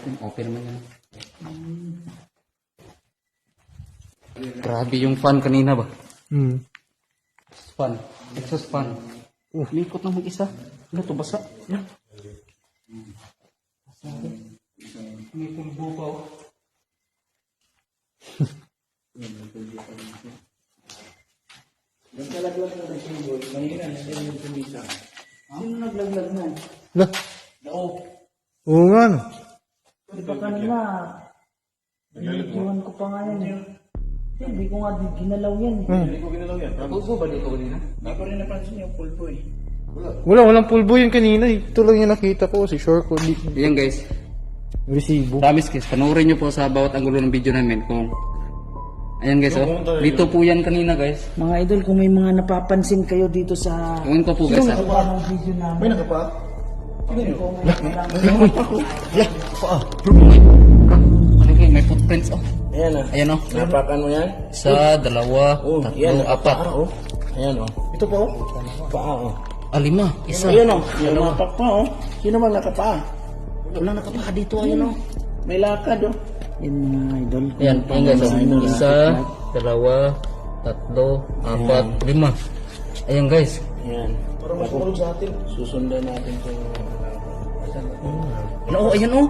Okay naman yan. Grabe yung fan kanina ba? Fan. Exhaust fan. Lingkot na mag-isa. Ano to, basa? Yan. May pulbo pa oh. Yung kalaglag na rin siya, mahina na yung tumisa. Sino naglaglag na? Lah. Oo. Oo nga no. Di ba kanina, iwan ko pa nga yan eh. Hindi ko nga ginalaw yan eh. Hindi ko ginalaw yan. Pulbo ba dito kanina? Hindi ko rin napansin yung pulpo eh. Walang pulbo yun kanina. Ito lang yung nakita ko. Si Shore ko. Yan guys. Resibo. Promise guys, panoorin nyo po sa bawat anggulo ng video namin kung... Ayan guys, oh. Dito po yan kanina guys. Mga idol, kung may mga napapansin kayo dito sa... Gawin ko po guys ha. ng video namin. May nakapa? Ano kayo, may footprints oh. Ayan ah. Ayan oh. Napakan mo yan? Isa, dalawa, tatlo, apat. Oh. Ayan oh. Ito pa oh. Paa oh. Lima. Isa. Ayan oh. Napak pa oh. Sino bang nakapaa? Wala nakapaa dito. Ayan oh. May lakad oh. Yan mga idol. Ayan, ayan guys oh. Isa, dalawa, tatlo, apat, lima. Ayan guys. Ayan. Para masunod sa atin. Susundan natin kung... Ano oh, ayan oh.